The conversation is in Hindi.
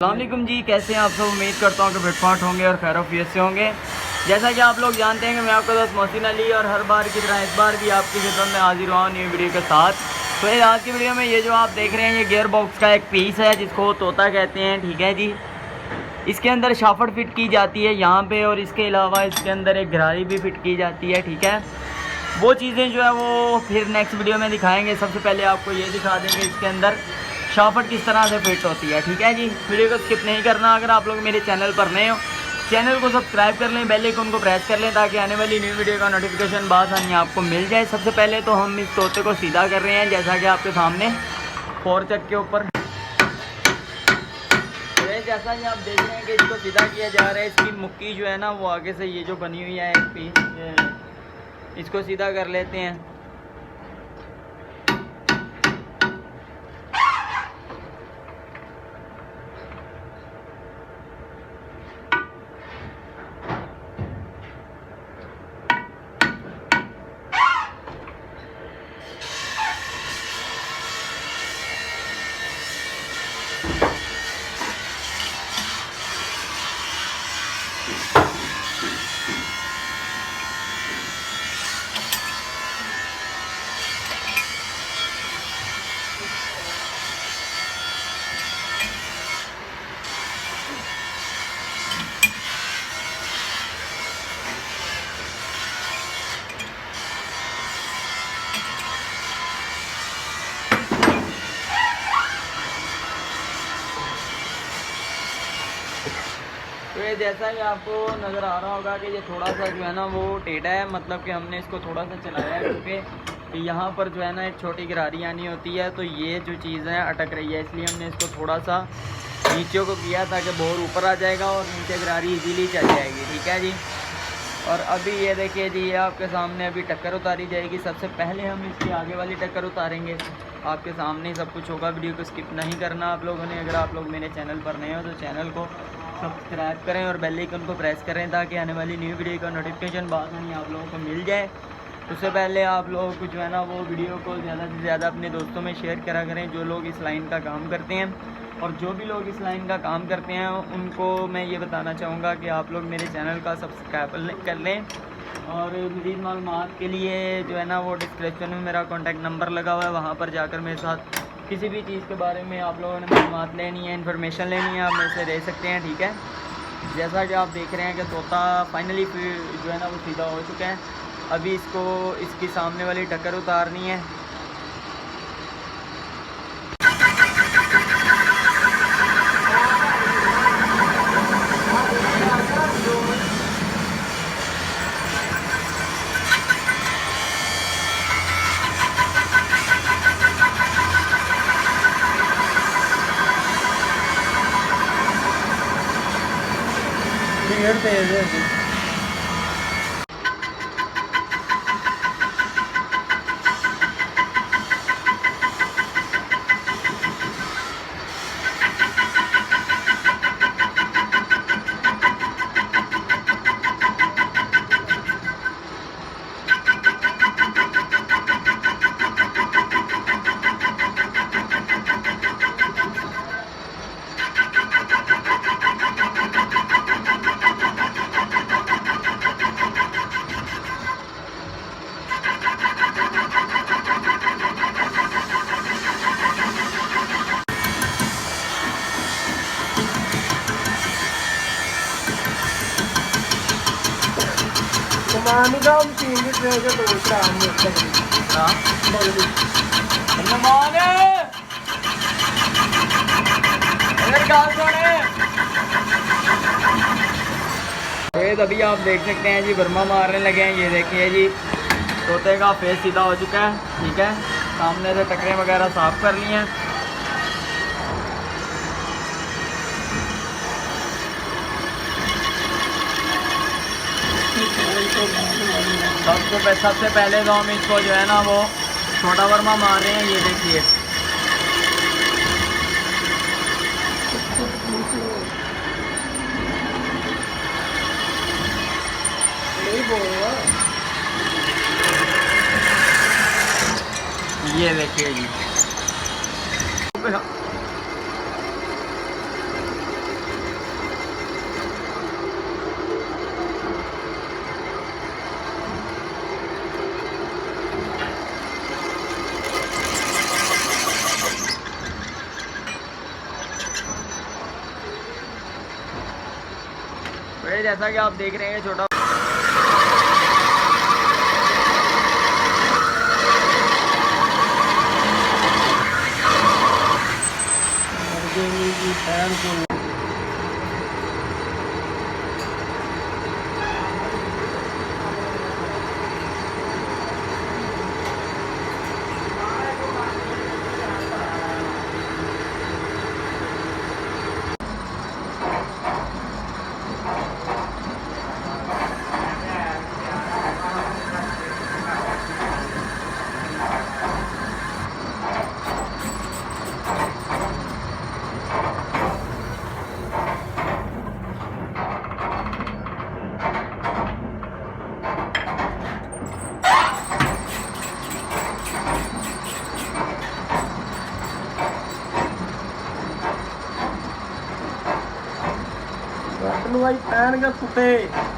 अस्सलामुअलैकुम जी, कैसे हैं आप सब। उम्मीद करता हूँ कि फिटफाट होंगे और खैर से होंगे। जैसा कि आप लोग जानते हैं कि मैं आपका दोस्त mohsin अली और हर बार की तरह इस बार भी आपकी खिदमत में हाजिर हुआ न्यू वीडियो के साथ। तो ये आज की वीडियो में ये जो आप देख रहे हैं ये गियर बॉक्स का एक पीस है जिसको तोता कहते हैं, ठीक है जी। इसके अंदर शाफट फिट की जाती है यहाँ पे, और इसके अलावा इसके अंदर एक घरारी भी फिट की जाती है, ठीक है। वो चीज़ें जो है वो फिर नेक्स्ट वीडियो में दिखाएंगे। सबसे पहले आपको ये दिखा देंगे इसके अंदर शाफट किस तरह से फिट होती है, ठीक है जी। वीडियो को स्किप नहीं करना। अगर आप लोग मेरे चैनल पर नए हो, चैनल को सब्सक्राइब कर लें, बेल आइकन को प्रेस कर लें ताकि आने वाली न्यू वीडियो का नोटिफिकेशन बासानी आपको मिल जाए। सबसे पहले तो हम इस तोते को सीधा कर रहे हैं, जैसा कि आपके सामने 4 चक के ऊपर। जैसा कि आप देख रहे हैं कि इसको सीधा किया जा रहा है। इसकी मुक्की जो है ना वो आगे से ये जो बनी हुई है एक पीस, इसको सीधा कर लेते हैं। तो ये जैसा कि आपको नज़र आ रहा होगा कि ये थोड़ा सा जो है ना वो टेढ़ा है, मतलब कि हमने इसको थोड़ा सा चलाया है क्योंकि यहाँ पर जो है ना एक छोटी गिरारी आनी होती है, तो ये जो चीज़ है अटक रही है, इसलिए हमने इसको थोड़ा सा नीचे को किया ताकि बोर ऊपर आ जाएगा और नीचे गिरारी इजीली चल जाएगी, ठीक है जी। और अभी ये देखिए जी, ये आपके सामने अभी टक्कर उतारी जाएगी। सबसे पहले हम इसकी आगे वाली टक्कर उतारेंगे, आपके सामने ही सब कुछ होगा। वीडियो को स्किप नहीं करना आप लोगों ने। अगर आप लोग मेरे चैनल पर नए हो तो चैनल को सब्सक्राइब करें और बेल आइकन को प्रेस करें ताकि आने वाली न्यू वीडियो का नोटिफिकेशन बासानी आप लोगों को मिल जाए। उससे पहले आप लोगों को जो है ना वो वीडियो को ज़्यादा से ज़्यादा अपने दोस्तों में शेयर करा करें जो लोग इस लाइन का काम करते हैं। और जो भी लोग इस लाइन का काम करते हैं उनको मैं ये बताना चाहूँगा कि आप लोग मेरे चैनल का सब्सक्राइब कर लें। और मज़ीद मालूमात के लिए जो है ना वो डिस्क्रिप्शन में मेरा कॉन्टैक्ट नंबर लगा हुआ है, वहाँ पर जाकर मेरे साथ किसी भी चीज़ के बारे में आप लोगों ने मालूमात लेनी है, इन्फॉर्मेशन लेनी है, आप मेरे से ले सकते हैं, ठीक है। जैसा कि आप देख रहे हैं कि तोता फाइनली जो है ना वो सीधा हो चुका है। अभी इसको इसकी सामने वाली टक्कर उतारनी है। अभी आप देख सकते हैं जी बर्मा मारने लगे हैं। ये देखिए जी तोते का फेस सीधा हो चुका है, ठीक है। सामने से टकरे वगैरह साफ कर ली हैं। सबसे पहले तो हम इसको जो है ना वो छोटा वर्मा मार रहे हैं, ये देखिए। ये देखिए जी तो ये जैसा कि आप देख रहे हैं छोटा भाई पैन के कुत्ते